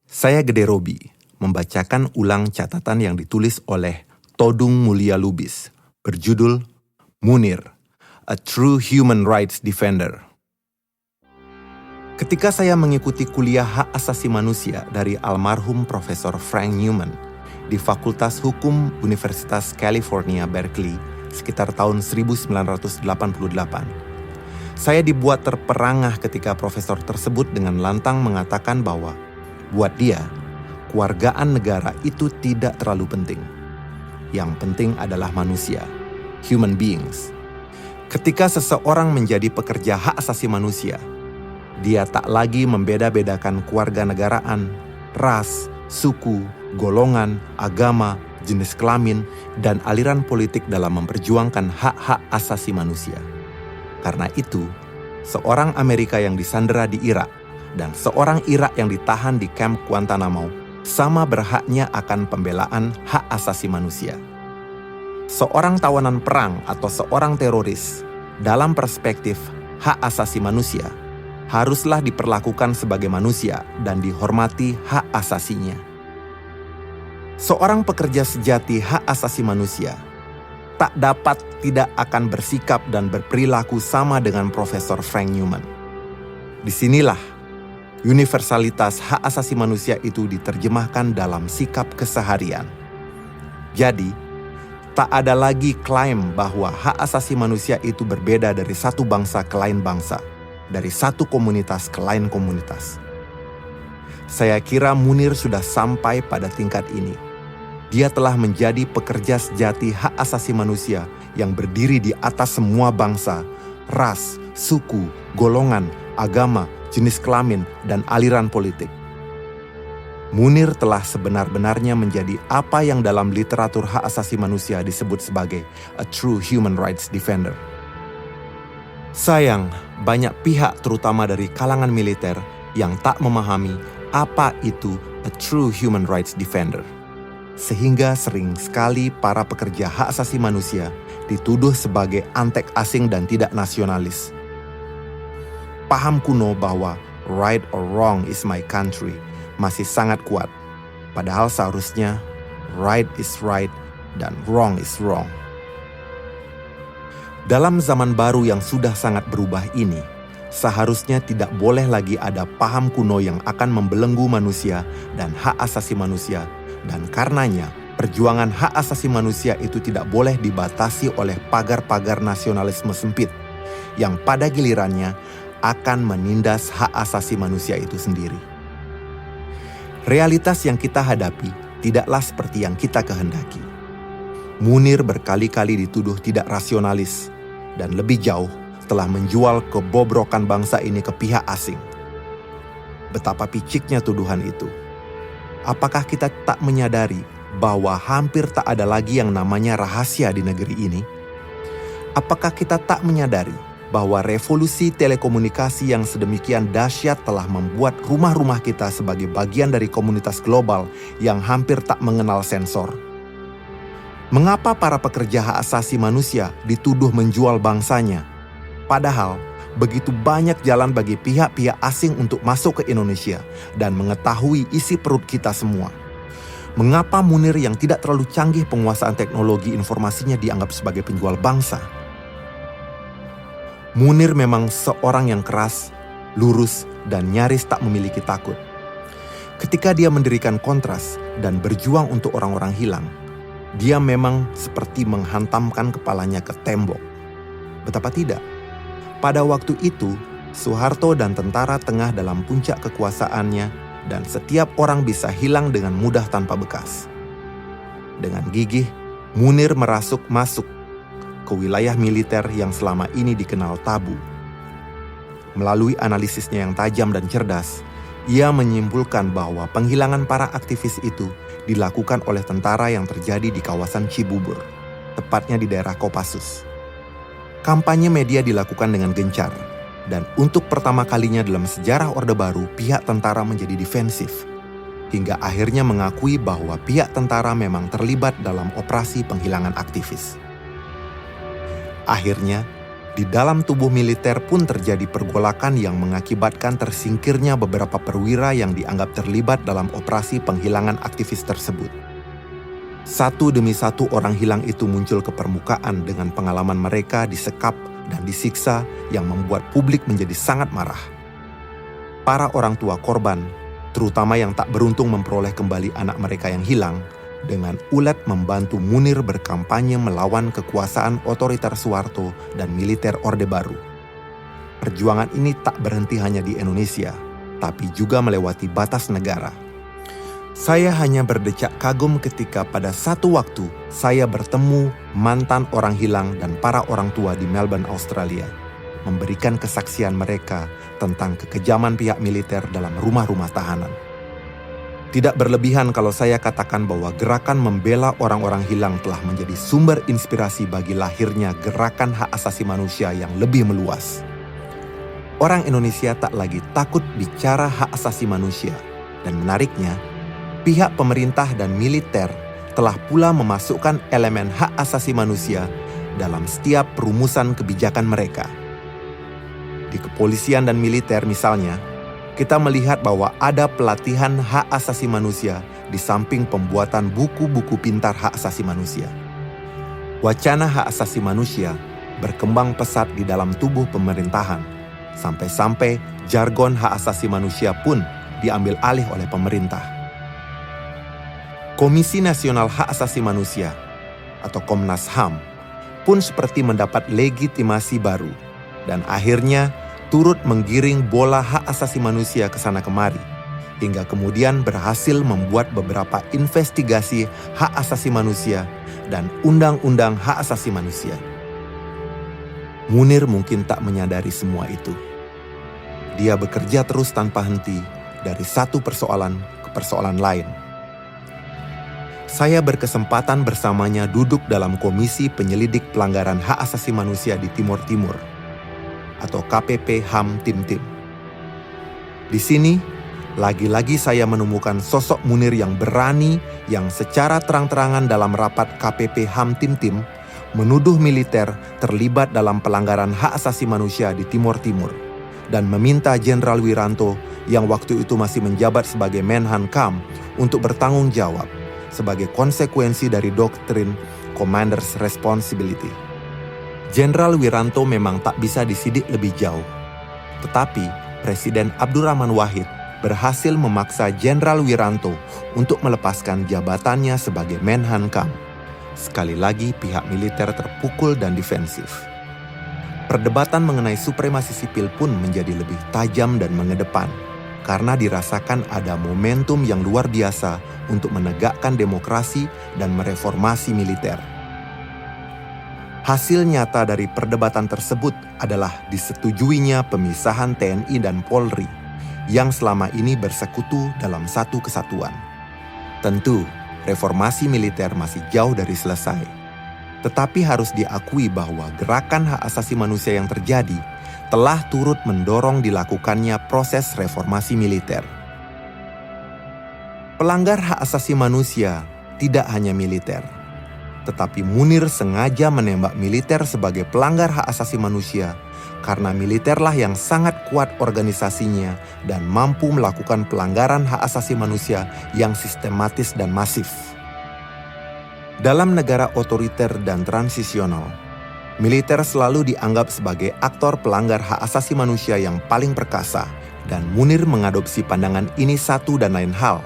Saya Gede Robi, membacakan ulang catatan yang ditulis oleh Todung Mulia Lubis, berjudul Munir, A True Human Rights Defender. Ketika saya mengikuti kuliah hak asasi manusia dari almarhum Profesor Frank Newman di Fakultas Hukum Universitas California, Berkeley, sekitar tahun 1988, saya dibuat terperangah ketika profesor tersebut dengan lantang mengatakan bahwa buat dia, kewargaan negara itu tidak terlalu penting. Yang penting adalah manusia, human beings. Ketika seseorang menjadi pekerja hak asasi manusia, dia tak lagi membeda-bedakan kewarganegaraan, ras, suku, golongan, agama, jenis kelamin, dan aliran politik dalam memperjuangkan hak-hak asasi manusia. Karena itu, seorang Amerika yang disandera di Irak dan seorang Irak yang ditahan di kamp Guantanamo sama berhaknya akan pembelaan hak asasi manusia. Seorang tawanan perang atau seorang teroris, dalam perspektif hak asasi manusia, haruslah diperlakukan sebagai manusia dan dihormati hak asasinya. Seorang pekerja sejati hak asasi manusia tak dapat tidak akan bersikap dan berperilaku sama dengan Profesor Frank Newman. Disinilah universalitas hak asasi manusia itu diterjemahkan dalam sikap keseharian. Jadi, tak ada lagi klaim bahwa hak asasi manusia itu berbeda dari satu bangsa ke lain bangsa, dari satu komunitas ke lain komunitas. Saya kira Munir sudah sampai pada tingkat ini. Dia telah menjadi pekerja sejati hak asasi manusia yang berdiri di atas semua bangsa, ras, suku, golongan, agama, jenis kelamin, dan aliran politik. Munir telah sebenar-benarnya menjadi apa yang dalam literatur hak asasi manusia disebut sebagai a true human rights defender. Sayang, banyak pihak terutama dari kalangan militer yang tak memahami apa itu a true human rights defender. Sehingga sering sekali para pekerja hak asasi manusia dituduh sebagai antek asing dan tidak nasionalis. Paham kuno bahwa right or wrong is my country masih sangat kuat, padahal seharusnya right is right dan wrong is wrong. Dalam zaman baru yang sudah sangat berubah ini, seharusnya tidak boleh lagi ada paham kuno yang akan membelenggu manusia dan hak asasi manusia, dan karenanya perjuangan hak asasi manusia itu tidak boleh dibatasi oleh pagar-pagar nasionalisme sempit yang pada gilirannya akan menindas hak asasi manusia itu sendiri. Realitas yang kita hadapi tidaklah seperti yang kita kehendaki. Munir berkali-kali dituduh tidak rasionalis dan lebih jauh telah menjual kebobrokan bangsa ini ke pihak asing. Betapa piciknya tuduhan itu. Apakah kita tak menyadari bahwa hampir tak ada lagi yang namanya rahasia di negeri ini? Apakah kita tak menyadari bahwa revolusi telekomunikasi yang sedemikian dahsyat telah membuat rumah-rumah kita sebagai bagian dari komunitas global yang hampir tak mengenal sensor? Mengapa para pekerja hak asasi manusia dituduh menjual bangsanya? Padahal, begitu banyak jalan bagi pihak-pihak asing untuk masuk ke Indonesia dan mengetahui isi perut kita semua. Mengapa Munir yang tidak terlalu canggih penguasaan teknologi informasinya dianggap sebagai penjual bangsa? Munir memang seorang yang keras, lurus, dan nyaris tak memiliki takut. Ketika dia mendirikan Kontras dan berjuang untuk orang-orang hilang, dia memang seperti menghantamkan kepalanya ke tembok. Betapa tidak? Pada waktu itu, Soeharto dan tentara tengah dalam puncak kekuasaannya dan setiap orang bisa hilang dengan mudah tanpa bekas. Dengan gigih, Munir masuk ke wilayah militer yang selama ini dikenal tabu. Melalui analisisnya yang tajam dan cerdas, ia menyimpulkan bahwa penghilangan para aktivis itu dilakukan oleh tentara yang terjadi di kawasan Cibubur, tepatnya di daerah Kopassus. Kampanye media dilakukan dengan gencar, dan untuk pertama kalinya dalam sejarah Orde Baru, pihak tentara menjadi defensif, hingga akhirnya mengakui bahwa pihak tentara memang terlibat dalam operasi penghilangan aktivis. Akhirnya, Di dalam tubuh militer pun terjadi pergolakan yang mengakibatkan tersingkirnya beberapa perwira yang dianggap terlibat dalam operasi penghilangan aktivis tersebut. Satu demi satu orang hilang itu muncul ke permukaan dengan pengalaman mereka disekap dan disiksa yang membuat publik menjadi sangat marah. Para orang tua korban, terutama yang tak beruntung memperoleh kembali anak mereka yang hilang, dengan ulet membantu Munir berkampanye melawan kekuasaan otoriter Soeharto dan militer Orde Baru. Perjuangan ini tak berhenti hanya di Indonesia, tapi juga melewati batas negara. Saya hanya berdecak kagum ketika pada satu waktu saya bertemu mantan orang hilang dan para orang tua di Melbourne, Australia, memberikan kesaksian mereka tentang kekejaman pihak militer dalam rumah-rumah tahanan. Tidak berlebihan kalau saya katakan bahwa gerakan membela orang-orang hilang telah menjadi sumber inspirasi bagi lahirnya gerakan hak asasi manusia yang lebih meluas. Orang Indonesia tak lagi takut bicara hak asasi manusia, dan menariknya, pihak pemerintah dan militer telah pula memasukkan elemen hak asasi manusia dalam setiap perumusan kebijakan mereka. Di kepolisian dan militer misalnya, kita melihat bahwa ada pelatihan hak asasi manusia di samping pembuatan buku-buku pintar hak asasi manusia. Wacana hak asasi manusia berkembang pesat di dalam tubuh pemerintahan, sampai-sampai jargon hak asasi manusia pun diambil alih oleh pemerintah. Komisi Nasional Hak Asasi Manusia atau Komnas HAM pun seperti mendapat legitimasi baru dan akhirnya turut menggiring bola hak asasi manusia ke sana kemari, hingga kemudian berhasil membuat beberapa investigasi hak asasi manusia dan undang-undang hak asasi manusia. Munir mungkin tak menyadari semua itu. Dia bekerja terus tanpa henti dari satu persoalan ke persoalan lain. Saya berkesempatan bersamanya duduk dalam Komisi Penyelidik Pelanggaran Hak Asasi Manusia di Timur Timur, atau KPP HAM Tim-Tim. Di sini, lagi-lagi saya menemukan sosok Munir yang berani yang secara terang-terangan dalam rapat KPP HAM Tim-Tim menuduh militer terlibat dalam pelanggaran hak asasi manusia di Timur Timur dan meminta Jenderal Wiranto yang waktu itu masih menjabat sebagai Menhankam untuk bertanggung jawab sebagai konsekuensi dari doktrin Commander's Responsibility. Jenderal Wiranto memang tak bisa disidik lebih jauh. Tetapi Presiden Abdurrahman Wahid berhasil memaksa Jenderal Wiranto untuk melepaskan jabatannya sebagai Menhankam. Sekali lagi pihak militer terpukul dan defensif. Perdebatan mengenai supremasi sipil pun menjadi lebih tajam dan mengedepan, karena dirasakan ada momentum yang luar biasa untuk menegakkan demokrasi dan mereformasi militer. Hasil nyata dari perdebatan tersebut adalah disetujuinya pemisahan TNI dan Polri yang selama ini bersekutu dalam satu kesatuan. Tentu, reformasi militer masih jauh dari selesai. Tetapi harus diakui bahwa gerakan hak asasi manusia yang terjadi telah turut mendorong dilakukannya proses reformasi militer. Pelanggar hak asasi manusia tidak hanya militer, tetapi Munir sengaja menembak militer sebagai pelanggar hak asasi manusia karena militerlah yang sangat kuat organisasinya dan mampu melakukan pelanggaran hak asasi manusia yang sistematis dan masif. Dalam negara otoriter dan transisional, militer selalu dianggap sebagai aktor pelanggar hak asasi manusia yang paling perkasa, dan Munir mengadopsi pandangan ini satu dan lain hal,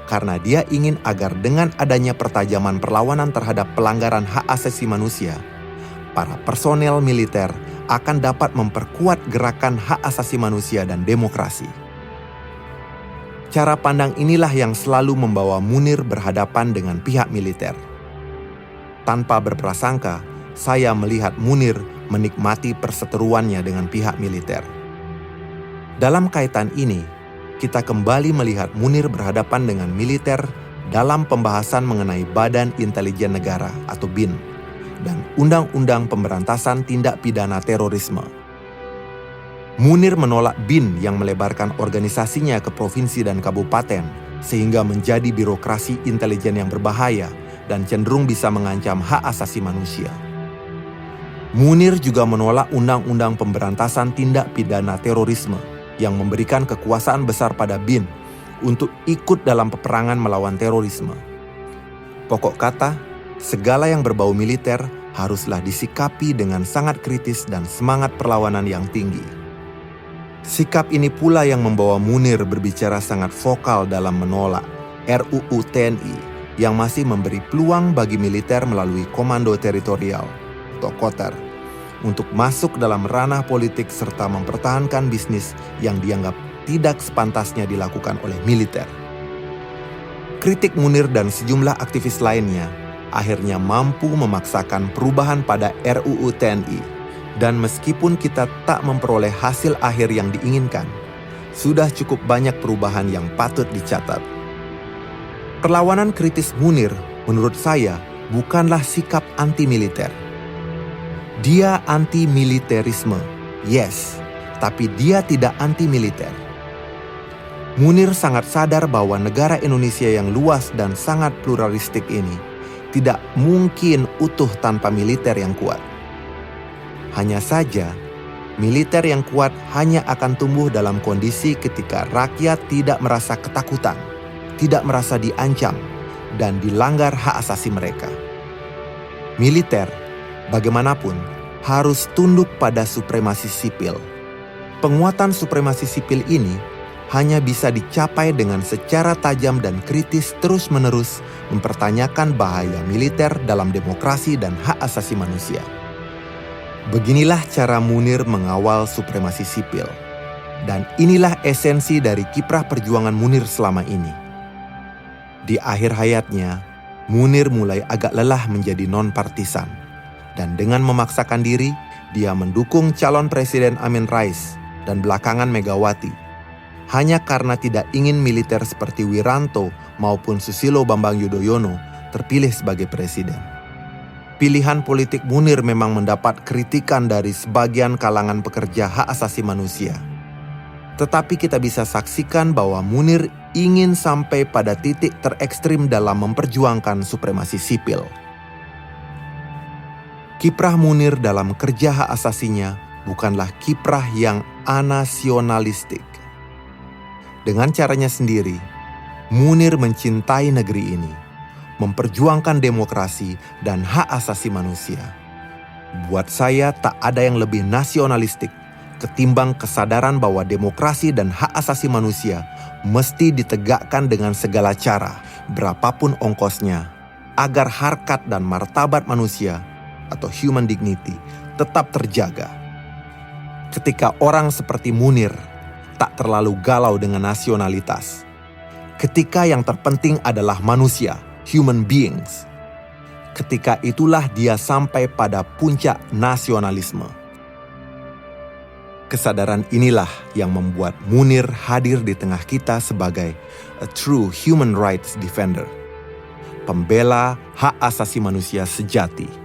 karena dia ingin agar dengan adanya pertajaman perlawanan terhadap pelanggaran hak asasi manusia, para personel militer akan dapat memperkuat gerakan hak asasi manusia dan demokrasi. Cara pandang inilah yang selalu membawa Munir berhadapan dengan pihak militer. Tanpa berprasangka, saya melihat Munir menikmati perseteruannya dengan pihak militer. Dalam kaitan ini, kita kembali melihat Munir berhadapan dengan militer dalam pembahasan mengenai Badan Intelijen Negara atau BIN dan Undang-Undang Pemberantasan Tindak Pidana Terorisme. Munir menolak BIN yang melebarkan organisasinya ke provinsi dan kabupaten sehingga menjadi birokrasi intelijen yang berbahaya dan cenderung bisa mengancam hak asasi manusia. Munir juga menolak Undang-Undang Pemberantasan Tindak Pidana Terorisme yang memberikan kekuasaan besar pada BIN untuk ikut dalam peperangan melawan terorisme. Pokok kata, segala yang berbau militer haruslah disikapi dengan sangat kritis dan semangat perlawanan yang tinggi. Sikap ini pula yang membawa Munir berbicara sangat vokal dalam menolak RUU TNI yang masih memberi peluang bagi militer melalui Komando Teritorial atau Koter untuk masuk dalam ranah politik serta mempertahankan bisnis yang dianggap tidak sepantasnya dilakukan oleh militer. Kritik Munir dan sejumlah aktivis lainnya akhirnya mampu memaksakan perubahan pada RUU TNI, dan meskipun kita tak memperoleh hasil akhir yang diinginkan, sudah cukup banyak perubahan yang patut dicatat. Perlawanan kritis Munir, menurut saya, bukanlah sikap anti-militer. Dia anti-militerisme, yes, tapi dia tidak anti-militer. Munir sangat sadar bahwa negara Indonesia yang luas dan sangat pluralistik ini tidak mungkin utuh tanpa militer yang kuat. Hanya saja, militer yang kuat hanya akan tumbuh dalam kondisi ketika rakyat tidak merasa ketakutan, tidak merasa diancam, dan dilanggar hak asasi mereka. Militer, bagaimanapun, harus tunduk pada supremasi sipil. Penguatan supremasi sipil ini hanya bisa dicapai dengan secara tajam dan kritis terus-menerus mempertanyakan bahaya militer dalam demokrasi dan hak asasi manusia. Beginilah cara Munir mengawal supremasi sipil. Dan inilah esensi dari kiprah perjuangan Munir selama ini. Di akhir hayatnya, Munir mulai agak lelah menjadi non-partisan. Dan dengan memaksakan diri, dia mendukung calon Presiden Amin Rais dan belakangan Megawati. Hanya karena tidak ingin militer seperti Wiranto maupun Susilo Bambang Yudhoyono terpilih sebagai presiden. Pilihan politik Munir memang mendapat kritikan dari sebagian kalangan pekerja hak asasi manusia. Tetapi kita bisa saksikan bahwa Munir ingin sampai pada titik terekstrim dalam memperjuangkan supremasi sipil. Kiprah Munir dalam kerja hak asasinya bukanlah kiprah yang anasionalistik. Dengan caranya sendiri, Munir mencintai negeri ini, memperjuangkan demokrasi dan hak asasi manusia. Buat saya tak ada yang lebih nasionalistik ketimbang kesadaran bahwa demokrasi dan hak asasi manusia mesti ditegakkan dengan segala cara, berapapun ongkosnya, agar harkat dan martabat manusia atau human dignity tetap terjaga. Ketika orang seperti Munir tak terlalu galau dengan nasionalitas. Ketika yang terpenting adalah manusia, human beings. Ketika itulah dia sampai pada puncak nasionalisme. Kesadaran inilah yang membuat Munir hadir di tengah kita sebagai a true human rights defender. Pembela hak asasi manusia sejati.